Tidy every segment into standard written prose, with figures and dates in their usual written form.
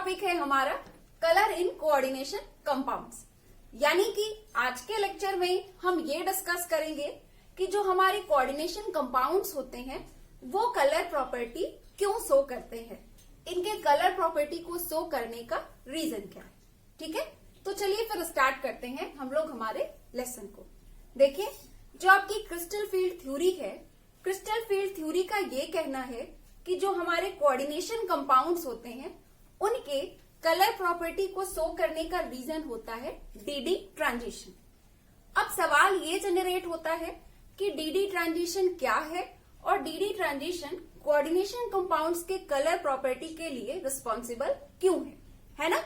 Topic है हमारा colour in coordination compounds. यानी कि आज के लेक्चर में हम ये डिस्कस करेंगे कि जो हमारे कोऑर्डिनेशन कंपाउंड्स होते हैं वो कलर प्रॉपर्टी क्यों शो करते हैं, इनके कलर प्रॉपर्टी को शो करने का रीजन क्या है। ठीक है, तो चलिए फिर स्टार्ट करते हैं हम लोग हमारे लेसन को। देखिए, जो आपकी क्रिस्टल फील्ड थ्योरी है, क्रिस्टल फील्ड थ्योरी का ये कहना है कि जो हमारे कोऑर्डिनेशन कंपाउंड्स होते हैं उनके कलर प्रॉपर्टी को शो करने का रीजन होता है डीडी ट्रांजिशन। अब सवाल ये जनरेट होता है कि डीडी ट्रांजिशन क्या है और डीडी ट्रांजिशन कोऑर्डिनेशन कंपाउंड्स के कलर प्रॉपर्टी के लिए रिस्पॉन्सिबल क्यों है ना।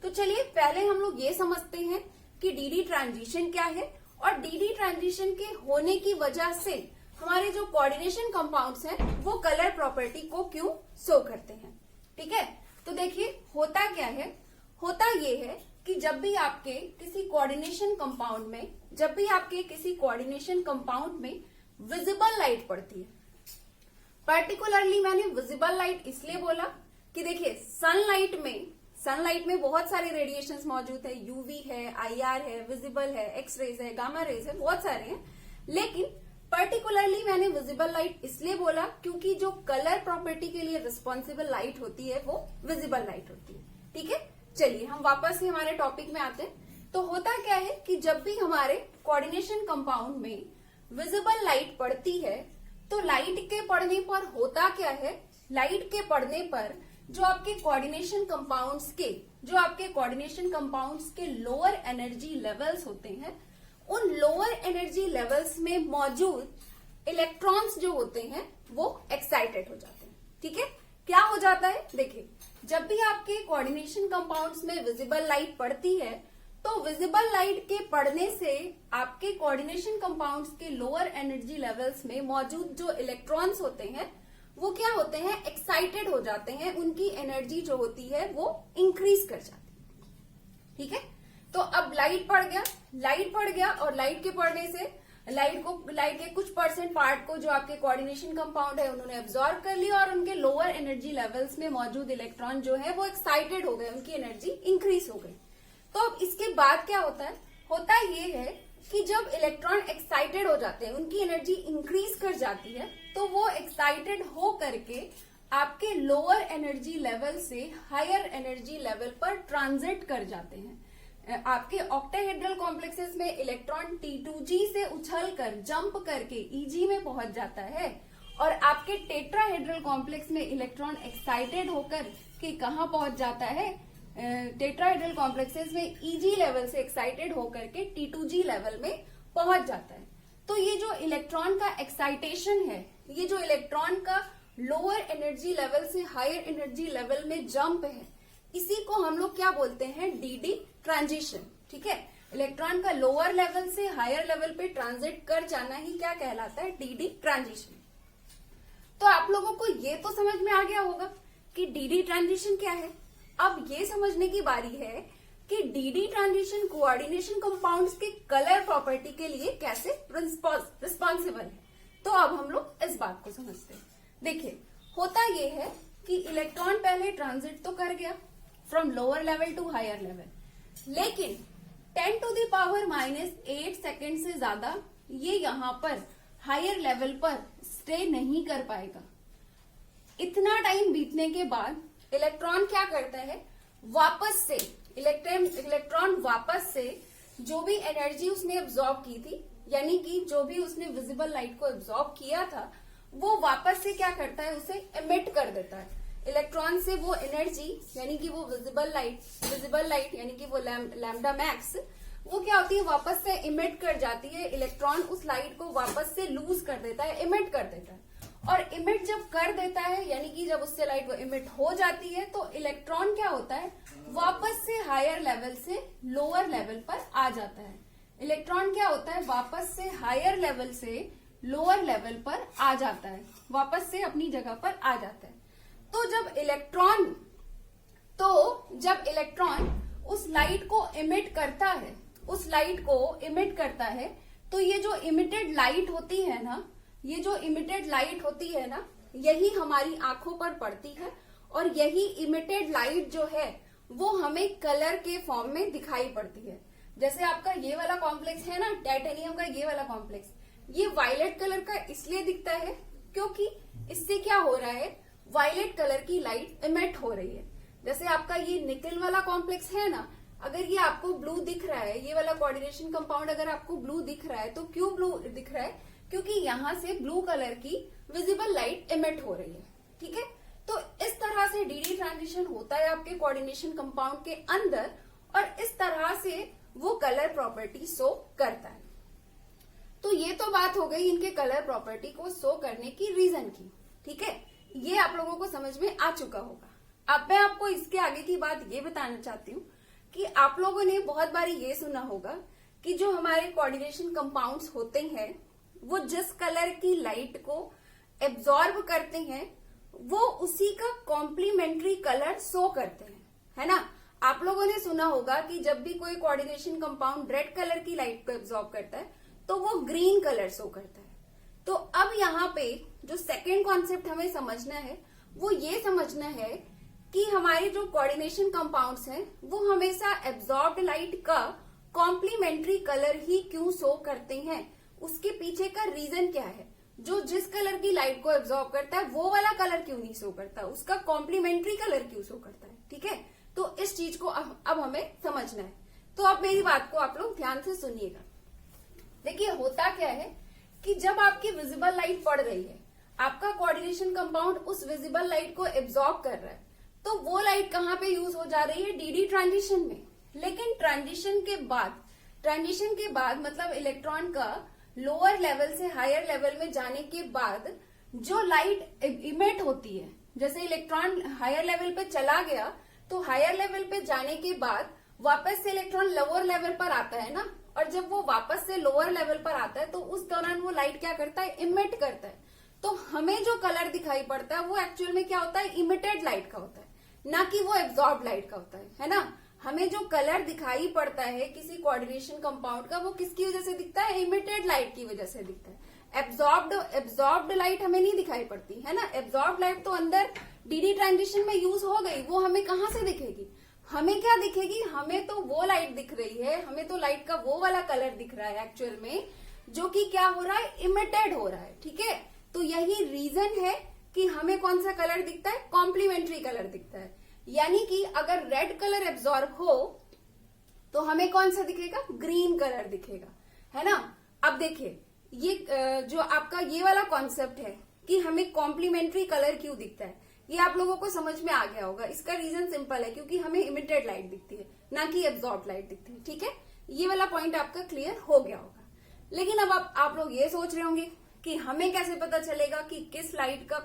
तो चलिए पहले हम लोग ये समझते हैं कि डीडी ट्रांजिशन क्या है और डीडी ट्रांजिशन के होने की वजह से हमारे जो कोऑर्डिनेशन कंपाउंड्स हैं वो कलर प्रॉपर्टी को क्यों शो करते हैं। ठीक है, तो देखिए होता क्या है, होता ये है कि जब भी आपके किसी कोऑर्डिनेशन कंपाउंड में विजिबल लाइट पड़ती है, पर्टिकुलरली मैंने विजिबल लाइट इसलिए बोला कि देखिए सनलाइट में बहुत सारे रेडिएशंस मौजूद है, यूवी है, आईआर है, विजिबल है, एक्स रेज है, गामा रेज है, बहुत सारे हैं। लेकिन पर्टिकुलरली मैंने विजिबल लाइट इसलिए बोला क्योंकि जो कलर प्रॉपर्टी के लिए रिस्पॉन्सिबल लाइट होती है वो विजिबल लाइट होती है। ठीक है, चलिए हम वापस से हमारे टॉपिक में आते हैं। तो होता क्या है कि जब भी हमारे कोऑर्डिनेशन कंपाउंड में विजिबल लाइट पड़ती है तो लाइट के पड़ने पर होता क्या है, लाइट के पड़ने पर जो आपके कोऑर्डिनेशन कंपाउंड्स के लोअर एनर्जी लेवल्स होते हैं, उन लोअर एनर्जी लेवल्स में मौजूद इलेक्ट्रॉन्स जो होते हैं वो एक्साइटेड हो जाते हैं। ठीक है, क्या हो जाता है, देखिए जब भी आपके कोऑर्डिनेशन कंपाउंड्स में विजिबल लाइट पड़ती है तो विजिबल लाइट के पड़ने से आपके कोऑर्डिनेशन कंपाउंड्स के लोअर एनर्जी लेवल्स में मौजूद जो इलेक्ट्रॉन्स होते हैं वो क्या होते हैं, एक्साइटेड हो जाते हैं, उनकी एनर्जी जो होती है वो इंक्रीज कर जाती है। ठीक है, तो अब लाइट पड़ गया और लाइट के पड़ने से लाइट के कुछ परसेंट पार्ट को जो आपके कोऑर्डिनेशन कंपाउंड है उन्होंने एब्जॉर्ब कर लिया और उनके लोअर एनर्जी लेवल्स में मौजूद इलेक्ट्रॉन जो है वो एक्साइटेड हो गए, उनकी एनर्जी इंक्रीज हो गई। तो अब इसके बाद क्या होता है, होता ये है कि जब इलेक्ट्रॉन एक्साइटेड हो जाते हैं, उनकी एनर्जी इंक्रीज कर जाती है, तो वो एक्साइटेड हो करके आपके लोअर एनर्जी लेवल से हायर एनर्जी लेवल पर ट्रांजिट कर जाते हैं। आपके ऑक्टाहेड्रल कॉम्प्लेक्सेस में इलेक्ट्रॉन T2G से उछलकर जंप करके EG में पहुंच जाता है और आपके टेट्राहेड्रल कॉम्प्लेक्स में इलेक्ट्रॉन एक्साइटेड होकर के कहां पहुंच जाता है, टेट्राहेड्रल कॉम्प्लेक्सेस में EG लेवल से एक्साइटेड होकर के T2G लेवल में पहुंच जाता है। तो ये जो इलेक्ट्रॉन का एक्साइटेशन है, ये जो इलेक्ट्रॉन का लोअर एनर्जी लेवल से हायर एनर्जी लेवल में जंप है, इसी को हम लोग क्या बोलते हैं, डीडी ट्रांजिशन। ठीक है, इलेक्ट्रॉन का लोअर लेवल से हायर लेवल पे ट्रांजिट कर जाना ही क्या कहलाता है, डीडी ट्रांजिशन। तो आप लोगों को ये तो समझ में आ गया होगा कि डीडी ट्रांजिशन क्या है। अब ये समझने की बारी है कि डीडी ट्रांजिशन कोऑर्डिनेशन कंपाउंड्स के कलर प्रॉपर्टी के लिए कैसे रिस्पॉन्सिबल है। तो अब हम लोग इस बात को समझते हैं। देखिए होता ये है कि इलेक्ट्रॉन पहले ट्रांजिट तो कर गया from lower level to higher level, लेकिन 10⁻⁸ सेकेंड से ज्यादा ये यहाँ पर हायर लेवल पर स्टे नहीं कर पाएगा। इतना टाइम बीतने के बाद इलेक्ट्रॉन क्या करता है, वापस से इलेक्ट्रॉन वापस से जो भी एनर्जी उसने एब्जॉर्ब की थी, यानी कि जो भी उसने विजिबल लाइट को एब्जॉर्ब किया था, वो वापस से क्या करता है, उसे एमिट कर देता है। इलेक्ट्रॉन से वो एनर्जी यानी कि वो विजिबल लाइट यानी कि वो लैम्डा मैक्स, वो क्या होती है, वापस से इमिट कर जाती है। इलेक्ट्रॉन उस लाइट को वापस से लूज कर देता है, इमिट कर देता है। और इमिट जब कर देता है, यानी कि जब उससे लाइट वो इमिट हो जाती है, तो इलेक्ट्रॉन क्या होता है, वापस से हायर लेवल से लोअर लेवल पर आ जाता है। इलेक्ट्रॉन क्या होता है, वापस से हायर लेवल से लोअर लेवल पर आ जाता है, वापस से अपनी जगह पर आ जाता है। तो जब इलेक्ट्रॉन उस लाइट को इमिट करता है, तो ये जो इमिटेड लाइट होती है ना, यही हमारी आंखों पर पड़ती है और यही इमिटेड लाइट जो है वो हमें कलर के फॉर्म में दिखाई पड़ती है। जैसे आपका ये वाला कॉम्प्लेक्स है ना, टाइटेनियम का ये वाला कॉम्प्लेक्स, ये वायलेट कलर का इसलिए दिखता है क्योंकि इससे क्या हो रहा है, वायलेट कलर की लाइट इमिट हो रही है। जैसे आपका ये निकल वाला कॉम्प्लेक्स है ना, अगर ये आपको ब्लू दिख रहा है, ये वाला कोऑर्डिनेशन कंपाउंड अगर आपको ब्लू दिख रहा है, तो क्यों ब्लू दिख रहा है, क्योंकि यहाँ से ब्लू कलर की विजिबल लाइट इमिट हो रही है। ठीक है, तो इस तरह से डीडी ट्रांजिशन होता है आपके कोऑर्डिनेशन कंपाउंड के अंदर, और इस तरह से वो कलर प्रॉपर्टी शो करता है। तो ये तो बात हो गई इनके कलर प्रॉपर्टी को शो करने की रीजन की। ठीक है, ये आप लोगों को समझ में आ चुका होगा। अब मैं आपको इसके आगे की बात ये बताना चाहती हूँ कि आप लोगों ने बहुत बारी ये सुना होगा कि जो हमारे कोऑर्डिनेशन कंपाउंड्स होते हैं वो जिस कलर की लाइट को एब्जॉर्ब करते हैं वो उसी का कॉम्प्लीमेंट्री कलर शो करते हैं, है ना। आप लोगों ने सुना होगा कि जब भी कोई कोऑर्डिनेशन कंपाउंड रेड कलर की लाइट को एब्जॉर्ब करता है तो वो ग्रीन कलर शो करता है। तो अब यहाँ पे जो सेकेंड कॉन्सेप्ट हमें समझना है वो ये समझना है कि हमारे जो कोऑर्डिनेशन कंपाउंड्स हैं वो हमेशा एब्जॉर्ब्ड लाइट का कॉम्प्लीमेंट्री कलर ही क्यों शो करते हैं, उसके पीछे का रीजन क्या है। जो जिस कलर की लाइट को एब्जॉर्ब करता है वो वाला कलर क्यों नहीं शो करता, उसका कॉम्प्लीमेंट्री कलर क्यों शो करता है। ठीक है, तो इस चीज को अब हमें समझना है। तो अब मेरी बात को आप लोग ध्यान से सुनिएगा। देखिए होता क्या है कि जब आपकी विजिबल लाइट पड़ रही है, आपका कोऑर्डिनेशन कंपाउंड उस विजिबल लाइट को एब्जॉर्ब कर रहा है, तो वो लाइट कहाँ पे यूज हो जा रही है, डीडी ट्रांजिशन में। लेकिन ट्रांजिशन के बाद मतलब इलेक्ट्रॉन का लोअर लेवल से हायर लेवल में जाने के बाद जो लाइट इमिट होती है, जैसे इलेक्ट्रॉन हायर लेवल पे चला गया तो हायर लेवल पे जाने के बाद वापस से इलेक्ट्रॉन लोअर लेवल पर आता है ना, और जब वो वापस से लोअर लेवल पर आता है तो उस दौरान वो लाइट क्या करता है, इमिट करता है। तो हमें जो कलर दिखाई पड़ता है वो एक्चुअल में क्या होता है, इमिटेड लाइट का होता है, ना कि वो एब्जॉर्ब लाइट का होता है ना। हमें जो कलर दिखाई पड़ता है किसी कोऑर्डिनेशन कंपाउंड का वो किसकी वजह से दिखता है, इमिटेड लाइट की वजह से दिखता है। एब्जॉर्ब्ड लाइट हमें नहीं दिखाई पड़ती है ना। एब्जॉर्ब लाइट तो अंदर डीडी ट्रांजिशन में यूज हो गई, वो हमें कहाँ से दिखेगी, हमें क्या दिखेगी, हमें तो वो लाइट दिख रही है, हमें तो लाइट का वो वाला कलर दिख रहा है एक्चुअल में, जो कि क्या हो रहा है, इमिटेड हो रहा है। ठीक है, तो यही रीजन है कि हमें कौन सा कलर दिखता है, कॉम्प्लीमेंट्री कलर दिखता है। यानी कि अगर रेड कलर एब्जॉर्ब हो तो हमें कौन सा दिखेगा, ग्रीन कलर दिखेगा, है ना। अब देखिए ये जो आपका ये वाला कॉन्सेप्ट है कि हमें कॉम्प्लीमेंट्री कलर क्यों दिखता है, ये आप लोगों को समझ में आ गया होगा। इसका रीजन सिंपल है, क्योंकि हमें इमिटेड लाइट दिखती है ना कि एब्जॉर्ब लाइट दिखती है। ठीक है, ये वाला पॉइंट आपका क्लियर हो गया होगा। लेकिन अब आप लोग ये सोच रहे होंगे कि हमें कैसे पता चलेगा कि किस लाइट का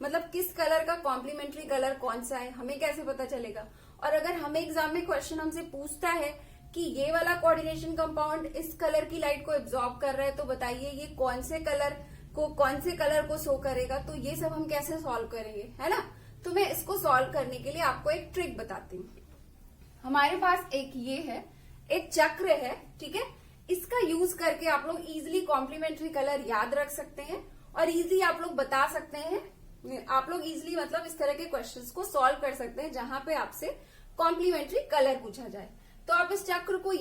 मतलब किस कलर का कॉम्प्लीमेंट्री कलर कौन सा है, हमें कैसे पता चलेगा। और अगर हमें एग्जाम में क्वेश्चन हमसे पूछता है कि ये वाला कोऑर्डिनेशन कंपाउंड इस कलर की लाइट को एब्जॉर्ब कर रहा है, तो बताइए ये कौन से कलर को शो करेगा, तो ये सब हम कैसे सॉल्व करेंगे, है ना। तो मैं इसको सॉल्व करने के लिए आपको एक ट्रिक बताती हूँ। हमारे पास एक एक चक्र है, ठीक है। इसका यूज करके आप लोग इजिली कॉम्प्लीमेंट्री कलर याद रख सकते हैं और इजिली आप लोग बता सकते हैं, आप लोग इजिली मतलब इस तरह के क्वेश्चंस को सॉल्व कर सकते हैं जहां पे आपसे कॉम्प्लीमेंट्री कलर पूछा जाए। तो आप इस चक्र को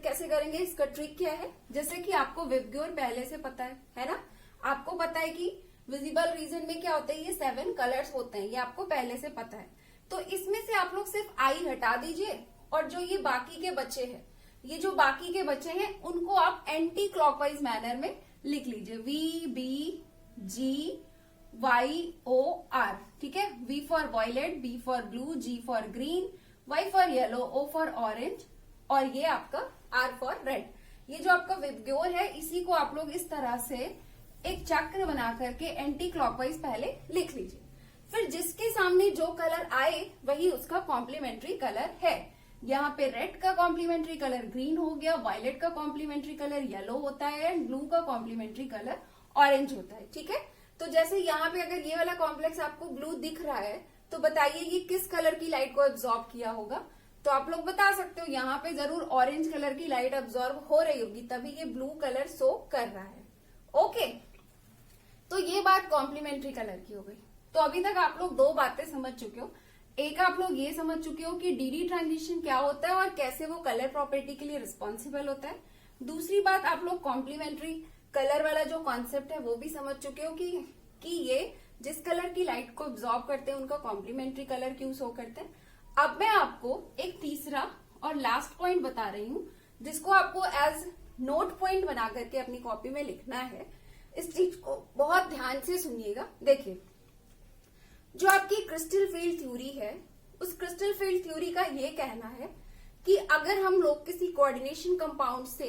कैसे करेंगे, इसका ट्रिक क्या है, जैसे कि आपको विबग्योर पहले से पता है ना। आपको पता है कि विजिबल रीजन में क्या होता है, ये 7 कलर्स होते हैं, ये आपको पहले से पता है। तो इसमें से आप लोग सिर्फ आई हटा दीजिए और जो ये बाकी के बच्चे हैं, ये जो बाकी के बच्चे हैं उनको आप एंटी क्लॉकवाइज मैनर में लिख लीजिए, VBGYOR, ठीक है। V for violet, B for blue, G for green, Y for yellow, O for orange और ये आपका R फॉर रेड। ये जो आपका विबग्योर है इसी को आप लोग इस तरह से एक चक्र बना करके एंटी क्लॉकवाइज पहले लिख लीजिए। फिर जिसके सामने जो कलर आए वही उसका कॉम्प्लीमेंट्री कलर है। यहाँ पे रेड का कॉम्प्लीमेंट्री कलर ग्रीन हो गया, वायलेट का कॉम्प्लीमेंट्री कलर येलो होता है एंड ब्लू का कॉम्प्लीमेंट्री कलर ऑरेंज होता है, ठीक है। तो जैसे यहाँ पे अगर ये वाला कॉम्प्लेक्स आपको ब्लू दिख रहा है तो बताइए ये किस कलर की लाइट को एब्जॉर्ब किया होगा। तो आप लोग बता सकते हो यहाँ पे जरूर ऑरेंज कलर की लाइट एब्जॉर्ब हो रही होगी, तभी ये ब्लू कलर शो कर रहा है। ओके, तो ये बात कॉम्प्लीमेंट्री कलर की हो गई। तो अभी तक आप लोग 2 बातें समझ चुके हो। एक आप लोग ये समझ चुके हो कि डीडी ट्रांजिशन क्या होता है और कैसे वो कलर प्रॉपर्टी के लिए रिस्पॉन्सिबल होता है। दूसरी बात, आप लोग कॉम्प्लीमेंट्री कलर वाला जो कॉन्सेप्ट है वो भी समझ चुके हो कि ये जिस कलर की लाइट को ऑब्जॉर्व करते हैं उनका कॉम्प्लीमेंट्री कलर क्यों शो करते हैं। अब मैं आपको एक तीसरा और लास्ट पॉइंट बता रही हूँ जिसको आपको एज नोट पॉइंट बना करके अपनी कॉपी में लिखना है। इस चीज को बहुत ध्यान से सुनिएगा। देखिए, जो आपकी क्रिस्टल फील्ड थ्योरी है, उस क्रिस्टल फील्ड थ्योरी का ये कहना है कि अगर हम लोग किसी कोऑर्डिनेशन कंपाउंड से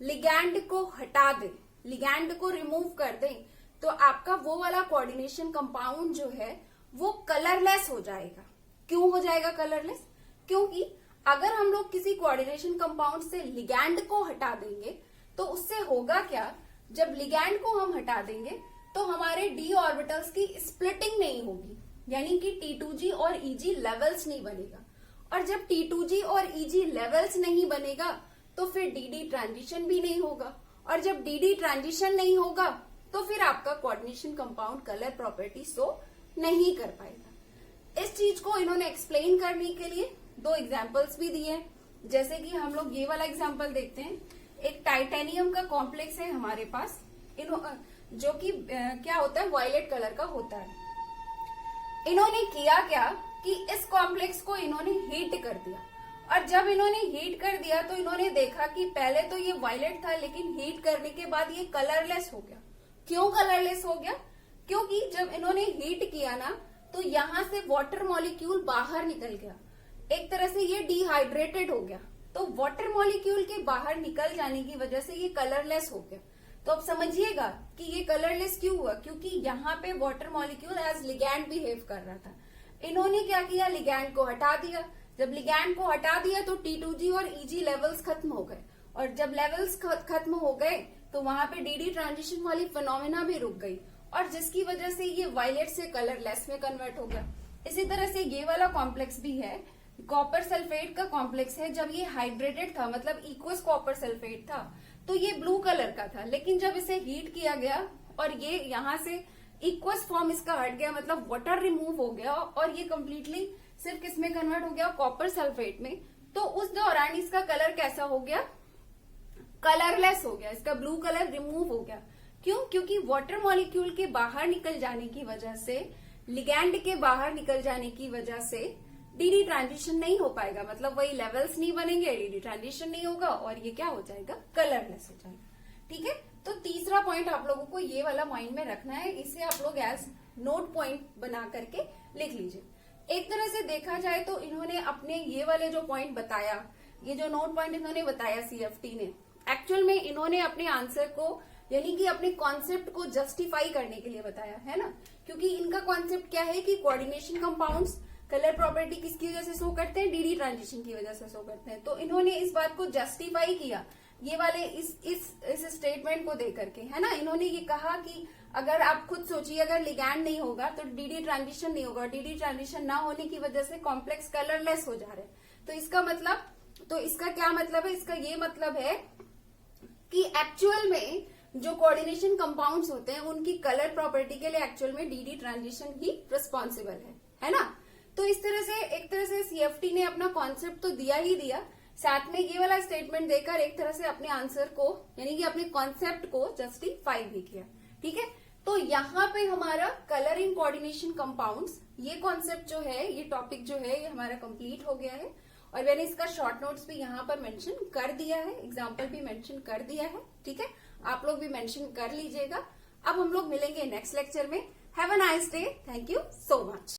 लिगैंड को हटा दें, लिगैंड को रिमूव कर दें, तो आपका वो वाला कोऑर्डिनेशन कंपाउंड जो है वो कलरलेस हो जाएगा। क्यों हो जाएगा कलरलेस? क्योंकि अगर हम लोग किसी कोऑर्डिनेशन कंपाउंड से लिगैंड को हटा देंगे तो उससे होगा क्या, जब लिगैंड को हम हटा देंगे तो हमारे डी ऑर्बिटल्स की स्प्लिटिंग नहीं होगी, यानी कि T2G और EG लेवल्स नहीं बनेगा। और जब T2G और EG लेवल्स नहीं बनेगा तो फिर DD ट्रांजिशन भी नहीं होगा, और जब DD ट्रांजिशन नहीं होगा तो फिर आपका coordination compound colour property show नहीं कर पाएगा। इस चीज को इन्होंने एक्सप्लेन करने के लिए दो एग्जाम्पल्स भी दिए हैं। जैसे कि हम लोग ये वाला एग्जाम्पल देखते हैं। एक टाइटेनियम का कॉम्प्लेक्स है हमारे पास, जो कि क्या होता है, वायलेट कलर का होता है। इन्होंने किया क्या कि इस कॉम्प्लेक्स को इन्होंने हीट कर दिया, और जब इन्होंने हीट कर दिया तो इन्होंने देखा कि पहले तो ये वायलेट था, लेकिन हीट करने के बाद ये कलरलेस हो गया। क्यों कलरलेस हो गया? क्योंकि जब इन्होंने हीट किया ना तो यहाँ से वाटर मॉलिक्यूल बाहर निकल गया, एक तरह से ये डिहाइड्रेटेड हो गया। तो वाटर मॉलिक्यूल के बाहर निकल जाने की वजह से ये कलरलेस हो गया। तो अब समझिएगा कि ये कलरलेस क्यों हुआ, क्योंकि यहाँ पे water molecule as ligand behave कर रहा था। इन्होंने क्या किया, लिगैंड को हटा दिया। जब लिगैंड को हटा दिया तो T2G और EG लेवल्स खत्म हो गए, और जब लेवल्स खत्म हो गए तो वहां पे DD ट्रांजिशन वाली फिनोमेना भी रुक गई, और जिसकी वजह से ये वायलेट से कलरलेस में कन्वर्ट हो गया। इसी तरह से ये वाला कॉम्प्लेक्स भी है, कॉपर सल्फेट का कॉम्प्लेक्स है। जब ये हाइड्रेटेड था, मतलब इक्वस कॉपर सल्फेट था, तो ये ब्लू कलर का था। लेकिन जब इसे हीट किया गया और ये यहाँ से इक्वस फॉर्म इसका हट गया, मतलब वाटर रिमूव हो गया, और ये कंप्लीटली सिर्फ किसमें कन्वर्ट हो गया, कॉपर सल्फेट में। तो उस दौरान इसका कलर कैसा हो गया, कलरलेस हो गया, इसका ब्लू कलर रिमूव हो गया। क्यों? क्योंकि वाटर मॉलिक्यूल के बाहर निकल जाने की वजह से, लिगैंड के बाहर निकल जाने की वजह से डीडी ट्रांजिशन नहीं हो पाएगा, मतलब वही लेवल्स नहीं बनेंगे, डीडी ट्रांजिशन नहीं होगा, और ये क्या हो जाएगा, कलरलेस हो जाएगा। ठीक है, तो तीसरा पॉइंट आप लोगों को ये वाला माइंड में रखना है। इसे आप लोग एज नोट पॉइंट बना करके लिख लीजिए। एक तरह से देखा जाए तो इन्होंने अपने ये वाले जो पॉइंट बताया, ये जो नोट पॉइंट इन्होंने बताया CFT ने, एक्चुअल में इन्होंने अपने आंसर को, यानी कि अपने कॉन्सेप्ट को जस्टिफाई करने के लिए बताया है ना। क्योंकि इनका कॉन्सेप्ट क्या है कि कोऑर्डिनेशन कंपाउंड्स कलर प्रॉपर्टी किसकी वजह से शो करते हैं, डीडी ट्रांजिशन की वजह से शो करते हैं। तो इन्होंने इस बात को जस्टिफाई किया ये वाले इस स्टेटमेंट को दे करके, है ना। इन्होंने ये कहा कि अगर आप खुद सोचिए, अगर लिगैंड नहीं होगा तो डीडी ट्रांजिशन नहीं होगा, डीडी ट्रांजिशन ना होने की वजह से कॉम्प्लेक्स कलरलेस हो जा रहे हैं। तो इसका मतलब, तो इसका क्या मतलब है, इसका ये मतलब है कि एक्चुअल में जो कोऑर्डिनेशन कंपाउंड्स होते हैं उनकी कलर प्रॉपर्टी के लिए एक्चुअल में डीडी ट्रांजिशन ही रिस्पॉन्सिबल है ना। तो इस तरह से एक तरह से CFT ने अपना कॉन्सेप्ट तो दिया ही दिया, साथ में ये वाला स्टेटमेंट देकर एक तरह से अपने आंसर को, यानी कि अपने कॉन्सेप्ट को जस्टिफाई भी किया। ठीक है, तो यहाँ पे हमारा कलर इन कोऑर्डिनेशन कंपाउंड्स, ये कॉन्सेप्ट जो है, ये टॉपिक जो है, ये हमारा कंप्लीट हो गया है। और मैंने इसका शॉर्ट नोट्स भी यहाँ पर मेंशन कर दिया है, एग्जाम्पल भी मेंशन कर दिया है। ठीक है, आप लोग भी मेंशन कर लीजिएगा। अब हम लोग मिलेंगे नेक्स्ट लेक्चर में। Have a nice day, thank you so much.